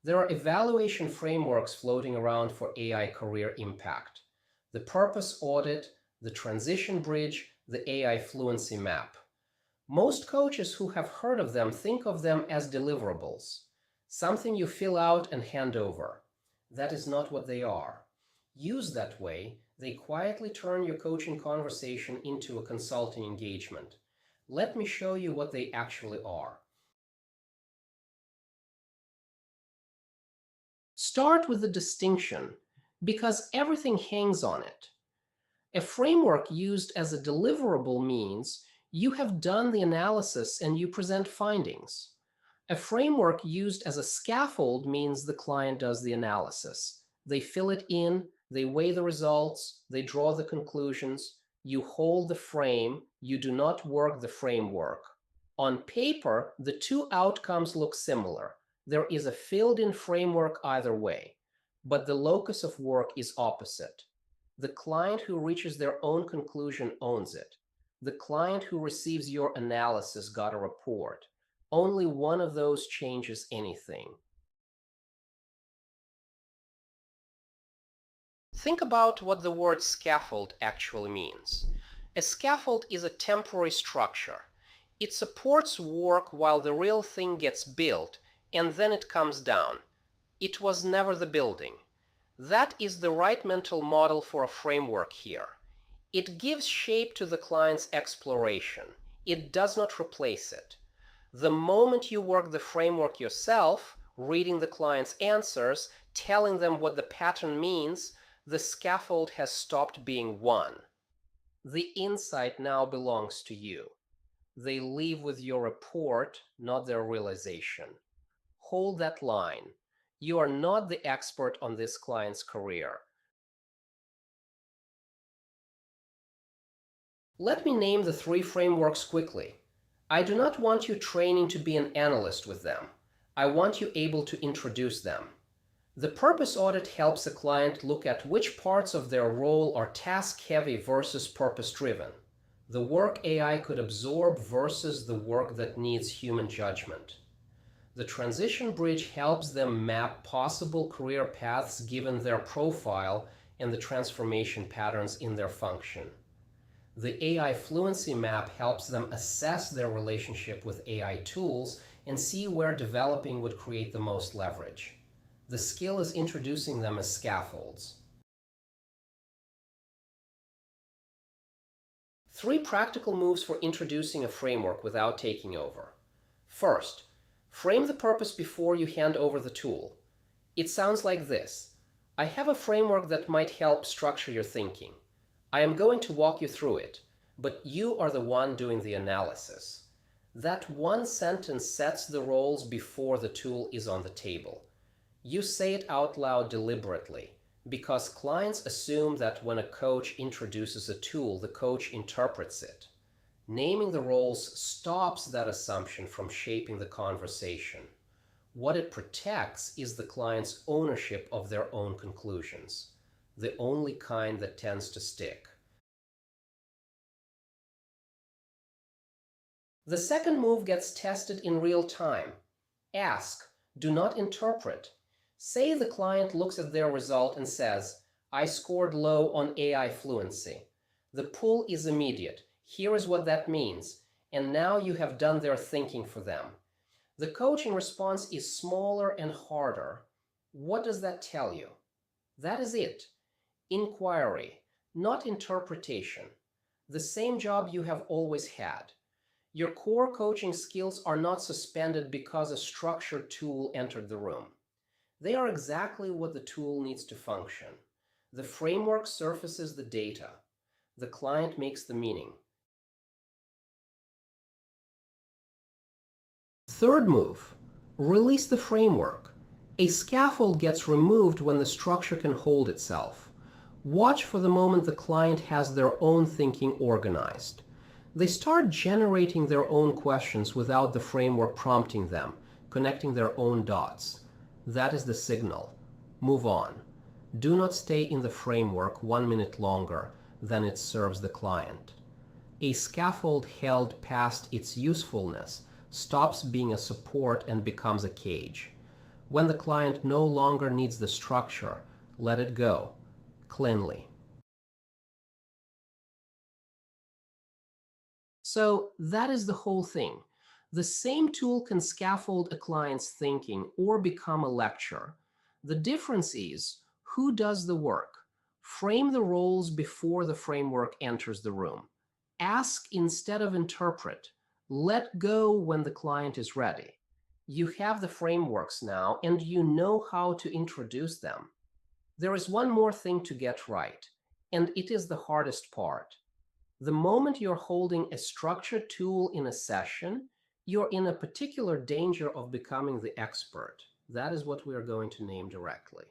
There are evaluation frameworks floating around for AI career impact. The purpose audit, the transition bridge, the AI fluency map. Most coaches who have heard of them think of them as deliverables, something you fill out and hand over. That is not what they are. Used that way, they quietly turn your coaching conversation into a consulting engagement. Let me show you what they actually are. Start with the distinction, because everything hangs on it. A framework used as a deliverable means you have done the analysis and you present findings. A framework used as a scaffold means the client does the analysis. They fill it in, they weigh the results, they draw the conclusions. You hold the frame, you do not work the framework. On paper, the two outcomes look similar. There is a filled-in framework either way, but the locus of work is opposite. The client who reaches their own conclusion owns it. The client who receives your analysis got a report. Only one of those changes anything. Think about what the word scaffold actually means. A scaffold is a temporary structure. It supports work while the real thing gets built, and then it comes down. It was never the building. That is the right mental model for a framework here. It gives shape to the client's exploration. It does not replace it. The moment you work the framework yourself, reading the client's answers, telling them what the pattern means, the scaffold has stopped being one. The insight now belongs to you. They leave with your report, not their realization. Hold that line. You are not the expert on this client's career. Let me name the three frameworks quickly. I do not want you training to be an analyst with them. I want you able to introduce them. The purpose audit helps a client look at which parts of their role are task-heavy versus purpose-driven. The work AI could absorb versus the work that needs human judgment. The transition bridge helps them map possible career paths given their profile and the transformation patterns in their function. The AI fluency map helps them assess their relationship with AI tools and see where developing would create the most leverage. The skill is introducing them as scaffolds. 3 practical moves for introducing a framework without taking over. First, frame the purpose before you hand over the tool. It sounds like this: I have a framework that might help structure your thinking. I am going to walk you through it, but you are the one doing the analysis. That one sentence sets the roles before the tool is on the table. You say it out loud deliberately, because clients assume that when a coach introduces a tool, the coach interprets it. Naming the roles stops that assumption from shaping the conversation. What it protects is the client's ownership of their own conclusions, the only kind that tends to stick. The second move gets tested in real time. Ask, do not interpret. Say the client looks at their result and says, I scored low on AI fluency. The pull is immediate. Here is what that means. And now you have done their thinking for them. The coaching response is smaller and harder. What does that tell you? That is it. Inquiry, not interpretation. The same job you have always had. Your core coaching skills are not suspended because a structured tool entered the room. They are exactly what the tool needs to function. The framework surfaces the data. The client makes the meaning. Third move, release the framework. A scaffold gets removed when the structure can hold itself. Watch for the moment the client has their own thinking organized. They start generating their own questions without the framework prompting them, connecting their own dots. That is the signal. Move on. Do not stay in the framework 1 minute longer than it serves the client. A scaffold held past its usefulness stops being a support and becomes a cage. When the client no longer needs the structure, let it go, cleanly. So that is the whole thing. The same tool can scaffold a client's thinking or become a lecture. The difference is who does the work. Frame the roles before the framework enters the room. Ask instead of interpret. Let go when the client is ready. You have the frameworks now, and you know how to introduce them. There is one more thing to get right, and it is the hardest part. The moment you're holding a structured tool in a session, you're in a particular danger of becoming the expert. That is what we are going to name directly.